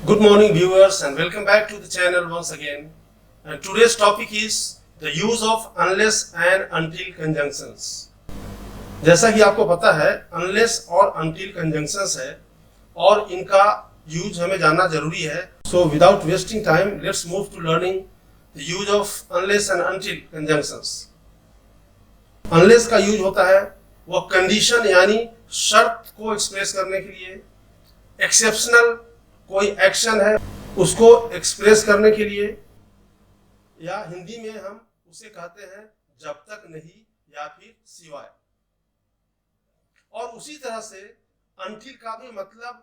Good morning viewers and welcome back to the channel once again. And today's topic is the use of unless and until conjunctions. जैसा कि आपको पता है unless और until conjunctions है और इनका यूज हमें जानना जरूरी है. So without wasting time, let's move to learning the use of unless and until conjunctions. Unless का यूज होता है वह कंडीशन यानी शर्त को एक्सप्रेस करने के लिए, एक्सेप्शनल कोई एक्शन है उसको एक्सप्रेस करने के लिए, या हिंदी में हम उसे कहते हैं जब तक नहीं या फिर सिवाय. और उसी तरह से अनटिल का भी मतलब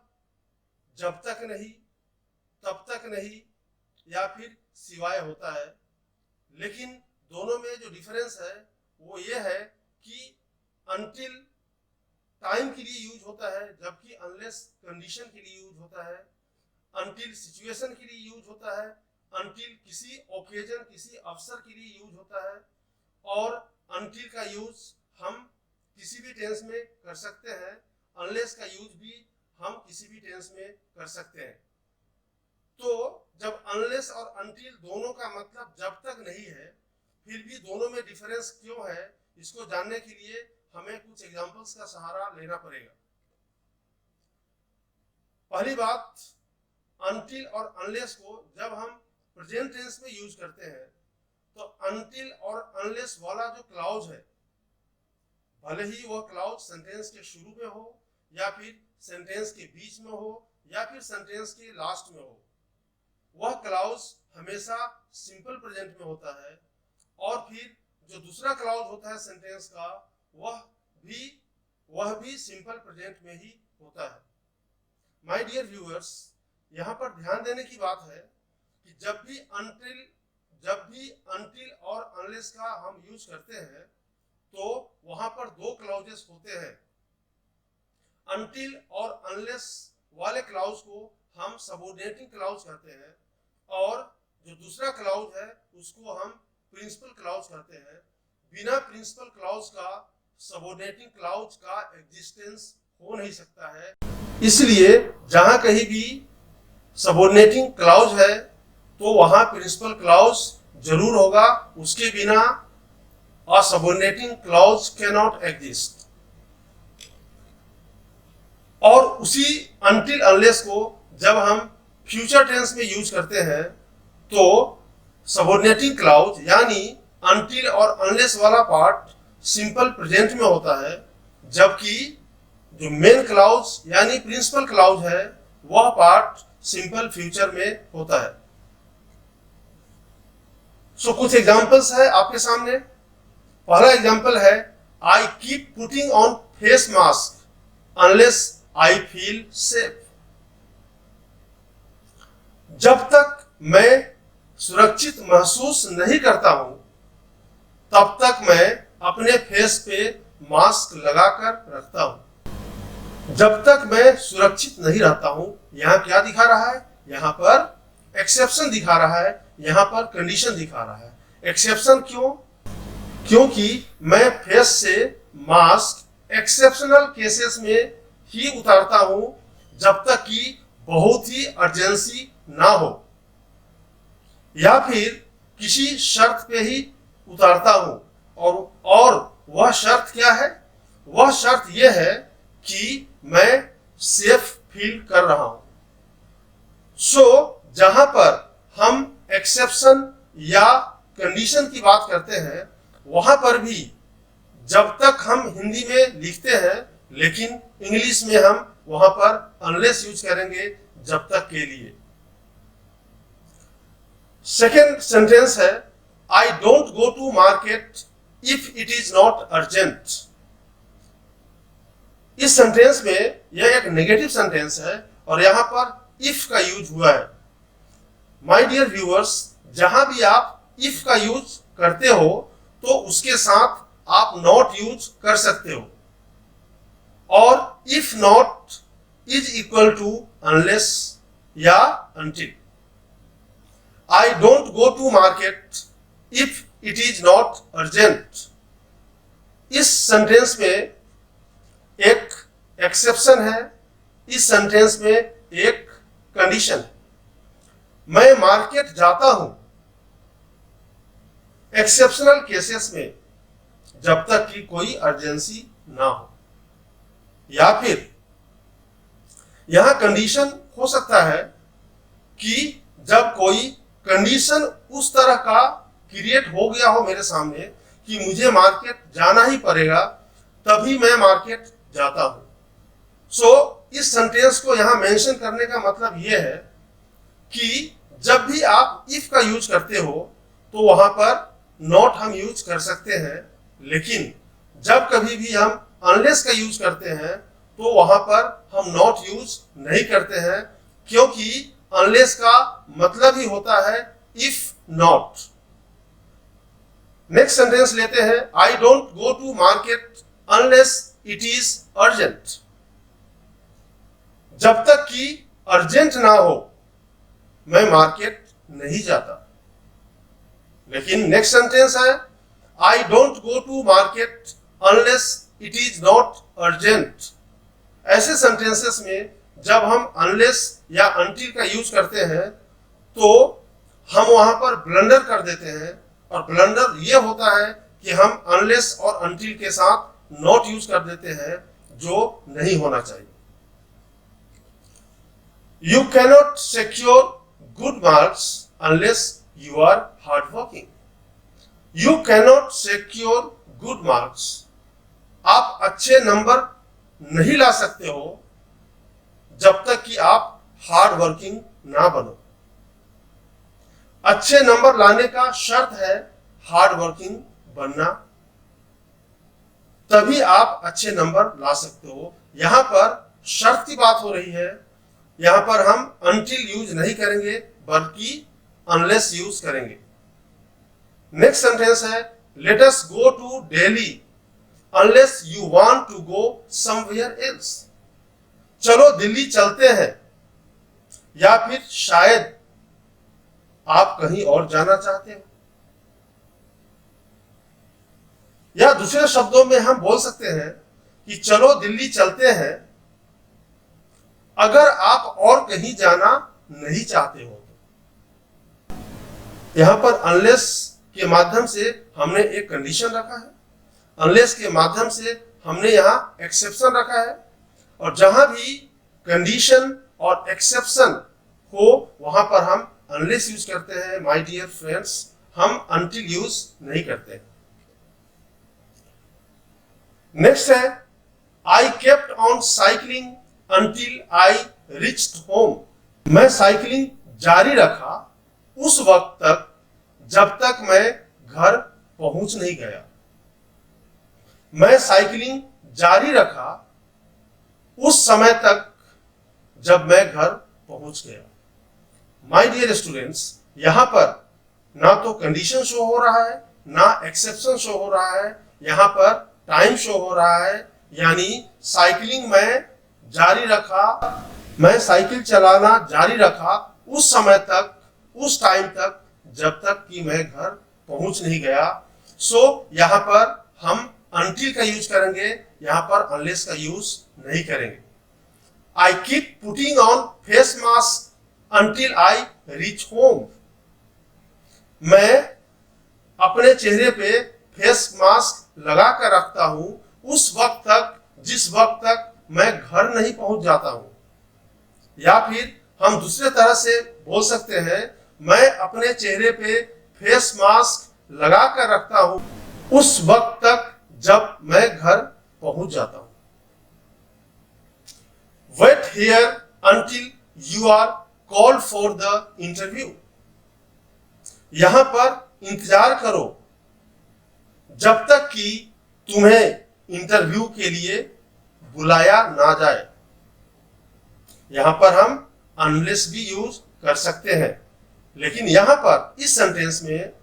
जब तक नहीं, तब तक नहीं या फिर सिवाय होता है. लेकिन दोनों में जो डिफरेंस है वो ये है कि अनटिल टाइम के लिए यूज होता है जबकि अनलेस कंडीशन के लिए यूज होता है, अनटिल सिचुएशन के लिए यूज होता है, अनटिल किसी ओकेजन किसी अवसर के लिए यूज होता है, और अनटिल का यूज हम किसी भी टेंस में कर सकते हैं, अनलेस का यूज भी हम किसी भी टेंस में कर सकते हैं. तो जब अनलेस और अनटिल दोनों का मतलब जब तक नहीं है, फिर भी दोनों में डिफरेंस क्यों है इसको जानने के लिए हमें कुछ एग्जांपल्स का सहारा लेना पड़ेगा. पहली बात, अनटिल और अनलेस को जब हम प्रेजेंट टेंस में यूज करते हैं तो अनटिल और अनलेस वाला जो क्लाउज है, भले ही वह क्लाउज सेंटेंस के शुरू में हो या फिर सेंटेंस के बीच में हो या फिर सेंटेंस के लास्ट में हो, वह क्लाउज हमेशा सिंपल प्रेजेंट में होता है. और फिर जो दूसरा क्लाउज होता है सेंटेंस का वह भी सिंपल प्रेजेंट में ही होता है. माय डियर व्यूअर्स, यहाँ पर ध्यान देने की बात है कि जब भी अनटिल और अनलेस का हम यूज करते हैं तो वहां पर दो क्लाउजेस होते हैं. अनटिल और अनलेस वाले क्लाउज को हम सबऑर्डिनेटिंग क्लाउज कहते हैं और जो दूसरा क्लाउज है उसको हम प्रिंसिपल क्लाउज कहते हैं. बिना प्रिंसिपल क्लाउज का सबऑर्डिनेटिंग क्लाउज का एग्जिस्टेंस हो नहीं सकता है. इसलिए जहां कहीं भी सबऑर्डिनेटिंग क्लाउज है तो वहां प्रिंसिपल क्लाउज जरूर होगा, उसके बिना a subordinating clause can not exist. और उसी अनटिल अनलेस को जब हम फ्यूचर टेंस में यूज करते हैं तो सबऑर्डिनेटिंग क्लाउज यानी अनटिल और अनलेस वाला पार्ट सिंपल प्रेजेंट में होता है, जबकि जो मेन क्लाउज यानी प्रिंसिपल क्लाउज है वह पार्ट सिंपल फ्यूचर में होता है. सो कुछ एग्जांपल्स है आपके सामने. पहला एग्जांपल है, I keep putting on face mask unless I feel safe. जब तक मैं सुरक्षित महसूस नहीं करता हूं तब तक मैं अपने फेस पे मास्क लगाकर रखता हूं. जब तक मैं सुरक्षित नहीं रहता हूं, यहां क्या दिखा रहा है? यहां पर एक्सेप्शन दिखा रहा है, यहां पर कंडीशन दिखा रहा है. एक्सेप्शन क्यों? क्योंकि मैं फेस से मास्क एक्सेप्शनल केसेस में ही उतारता हूं जब तक कि बहुत ही अर्जेंसी ना हो, या फिर किसी शर्त पे ही उतारता हूं. और वह शर्त क्या है? वह शर्त यह है कि मैं सेफ फील कर रहा हूं. सो जहां पर हम एक्सेप्शन या कंडीशन की बात करते हैं वहां पर भी जब तक हम हिंदी में लिखते हैं, लेकिन इंग्लिश में हम वहां पर अनलेस यूज करेंगे जब तक के लिए. सेकेंड सेंटेंस है, I don't go to market if it is not urgent. इस सेंटेंस में यह एक नेगेटिव सेंटेंस है और यहां पर इफ का यूज हुआ है. माय डियर व्यूअर्स, जहां भी आप इफ का यूज करते हो तो उसके साथ आप नॉट यूज कर सकते हो, और if not is equal to unless या until. I don't go to market if it is not urgent. इस सेंटेंस में एक एक्सेप्शन है, इस सेंटेंस में एक कंडीशन है. मैं मार्केट जाता हूं एक्सेप्शनल केसेस में, जब तक कि कोई अर्जेंसी ना हो। या फिर यहां कंडीशन हो सकता है कि जब कोई कंडीशन उस तरह का क्रिएट हो गया हो मेरे सामने कि मुझे मार्केट जाना ही पड़ेगा, तभी मैं मार्केट जाता हूं। सो इस सेंटेंस को यहां मेंशन करने का मतलब यह है कि जब भी आप इफ का यूज करते हो तो वहां पर नॉट हम यूज कर सकते हैं, लेकिन जब कभी भी हम अनलेस का यूज करते हैं तो वहां पर हम नॉट यूज नहीं करते हैं, क्योंकि अनलेस का मतलब ही होता है इफ नॉट। नेक्स्ट सेंटेंस लेते हैं, I don't go to market unless it is urgent. जब तक कि अर्जेंट ना हो मैं मार्केट नहीं जाता। लेकिन नेक्स्ट सेंटेंस है, I don't go to market unless it is not urgent. ऐसे सेंटेंसेस में जब हम अनलेस या अनटिल का यूज करते हैं तो हम वहां पर ब्लंडर कर देते हैं, और ब्लंडर यह होता है कि हम अनलेस और अनटिल के साथ नॉट यूज कर देते हैं, जो नहीं होना चाहिए। You cannot secure good marks unless you are hardworking. You cannot secure good marks. आप अच्छे नंबर नहीं ला सकते हो जब तक कि आप हार्ड वर्किंग ना बनो। अच्छे नंबर लाने का शर्त है हार्ड वर्किंग बनना, तभी आप अच्छे नंबर ला सकते हो। यहां पर शर्त की बात हो रही है, यहां पर हम until यूज नहीं करेंगे बल्कि अनलेस यूज करेंगे। नेक्स्ट सेंटेंस है, let us go to Delhi unless you want to go somewhere else. चलो दिल्ली चलते हैं, या फिर शायद आप कहीं और जाना चाहते हो। या दूसरे शब्दों में हम बोल सकते हैं कि चलो दिल्ली चलते हैं अगर आप और कहीं जाना नहीं चाहते हो। यहां पर अनलेस के माध्यम से हमने एक कंडीशन रखा है, अनलेस के माध्यम से हमने यहां एक्सेप्शन रखा है, और जहां भी कंडीशन और एक्सेप्शन हो वहां पर हम अनलेस यूज करते हैं। माय डियर फ्रेंड्स, हम अनटिल यूज नहीं करते। नेक्स्ट है, I kept on cycling until I reached home. मैं साइकिलिंग जारी रखा उस वक्त तक जब तक मैं घर पहुंच नहीं गया। मैं साइकिलिंग जारी रखा उस समय तक जब मैं घर पहुंच गया। माय डियर स्टूडेंट्स, यहां पर ना तो कंडीशन शो हो रहा है ना एक्सेप्शन शो हो रहा है, यहां पर टाइम शो हो रहा है, यानी साइकिलिंग मैं जारी रखा, मैं साइकिल चलाना जारी रखा उस समय तक, उस टाइम तक जब तक कि मैं घर पहुंच नहीं गया। सो यहां पर हम अनटिल का यूज करेंगे, यहां पर अनलेस का यूज नहीं करेंगे। I keep putting on face mask until I reach home. मैं अपने चेहरे पे फेस मास्क लगा कर रखता हूं उस वक्त तक जिस वक्त तक मैं घर नहीं पहुंच जाता हूं। या फिर हम दूसरे तरह से बोल सकते हैं, मैं अपने चेहरे पे फेस मास्क लगा कर रखता हूं उस वक्त तक जब मैं घर पहुंच जाता हूं। Wait here until you are called for the interview. यहां पर इंतजार करो जब तक कि तुम्हें इंटरव्यू के लिए बुलाया ना जाए। यहां पर हम अनलेस भी यूज कर सकते हैं, लेकिन यहां पर इस सेंटेंस में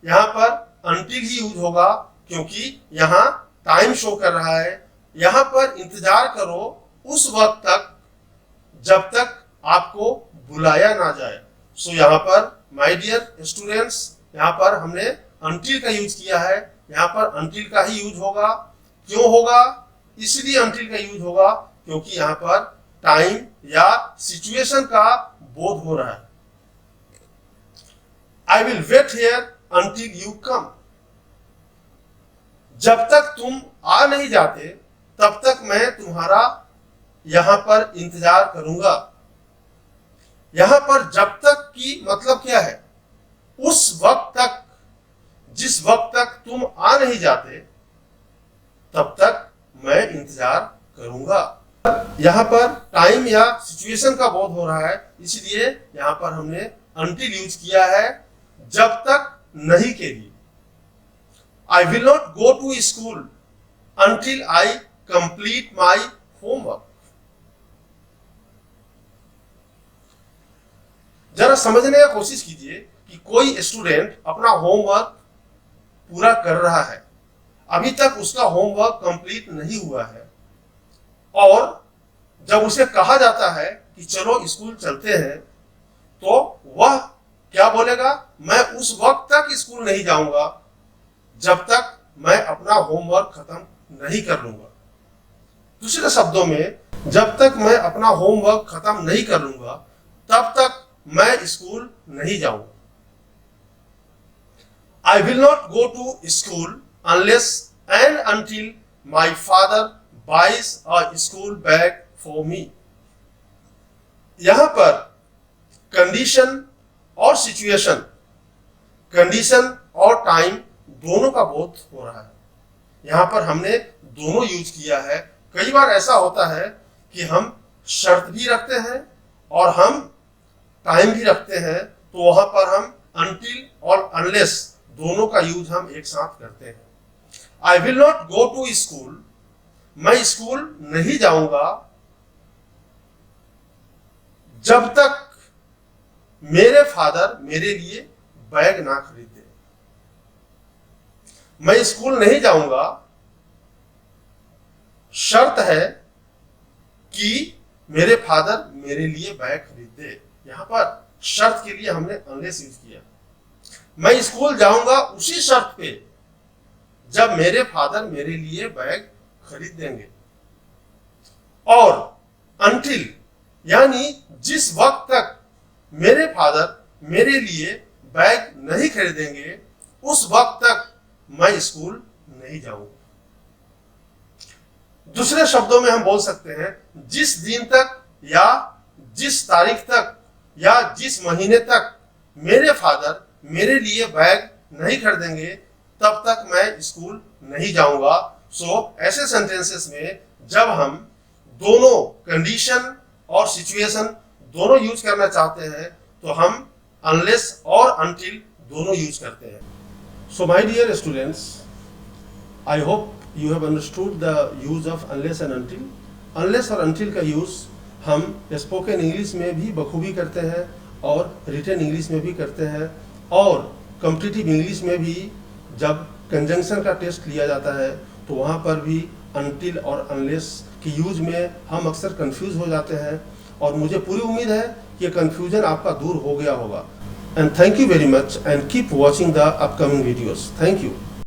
यहां पर अनटिल ही यूज होगा, क्योंकि यहां टाइम शो कर रहा है। यहां पर इंतजार करो उस वक्त तक जब तक आपको बुलाया ना जाए। सो यहां पर माय डियर स्टूडेंट्स, यहां पर हमने अनटिल का यूज किया है, यहां पर अनटिल का ही यूज होगा। क्यों होगा? इसलिए अनटिल का यूज होगा क्योंकि यहां पर टाइम या सिचुएशन का बोध हो रहा है। I will wait here until you come. जब तक तुम आ नहीं जाते तब तक मैं तुम्हारा यहां पर इंतजार करूंगा। यहां पर जब तक की मतलब क्या है? उस वक्त तक, जिस वक्त तक तुम आ नहीं जाते तब तक मैं इंतजार करूंगा। यहां पर टाइम या सिचुएशन का बोध हो रहा है, इसलिए यहां पर हमने अनटिल यूज किया है जब तक नहीं के लिए। I will not go to school until I complete my homework. जरा समझने की कोशिश कीजिए कि कोई स्टूडेंट अपना होमवर्क पूरा कर रहा है, अभी तक उसका होमवर्क कंप्लीट नहीं हुआ है, और जब उसे कहा जाता है कि चलो स्कूल चलते हैं, तो वह क्या बोलेगा? मैं उस वक्त तक स्कूल नहीं जाऊंगा जब तक मैं अपना होमवर्क खत्म नहीं कर लूंगा। दूसरे शब्दों में, जब तक मैं अपना होमवर्क खत्म नहीं कर लूंगा तब तक मैं स्कूल नहीं जाऊंगा। I will not go to school unless and until my father buys a school bag for me। यहां पर कंडीशन और सिचुएशन, कंडीशन और टाइम दोनों का बोध हो रहा है। यहां पर हमने दोनों यूज किया है। कई बार ऐसा होता है कि हम शर्त भी रखते हैं और हम टाइम भी रखते हैं, तो वहां पर हम अनटिल और अनलेस दोनों का यूज हम एक साथ करते हैं। I will not go to school, मैं स्कूल नहीं जाऊंगा जब तक मेरे फादर मेरे लिए बैग ना खरीदे। मैं स्कूल नहीं जाऊंगा, शर्त है कि मेरे फादर मेरे लिए बैग खरीद दे। यहां पर शर्त के लिए हमने अनलेस यूज किया। मैं स्कूल जाऊंगा उसी शर्त पे जब मेरे फादर मेरे लिए बैग खरीद देंगे। और अनटिल यानी जिस वक्त तक मेरे फादर मेरे लिए बैग नहीं खरीदेंगे, उस वक्त तक मैं स्कूल नहीं जाऊंगा। दूसरे शब्दों में हम बोल सकते हैं, जिस दिन तक या जिस तारीख तक या जिस महीने तक मेरे फादर मेरे लिए बैग नहीं खरीदेंगे तब तक मैं स्कूल नहीं जाऊंगा। सो ऐसे सेंटेंसेस में जब हम दोनों कंडीशन और सिचुएशन दोनों यूज करना चाहते हैं तो हम अनलेस और अनटिल दोनों यूज करते हैं। So my dear students, I hope you have understood the use of unless and until। unless और until का यूज हम स्पोकन इंग्लिश में भी बखूबी करते हैं और रिटन इंग्लिश में भी करते हैं, और कॉम्पिटिटिव इंग्लिश में भी जब कंजंक्शन का टेस्ट लिया जाता है तो वहाँ पर भी until और unless के यूज में हम अक्सर कंफ्यूज हो जाते हैं, और मुझे पूरी उम्मीद है कि कंफ्यूजन आपका दूर हो गया होगा। And thank you very much and keep watching the upcoming videos. Thank you.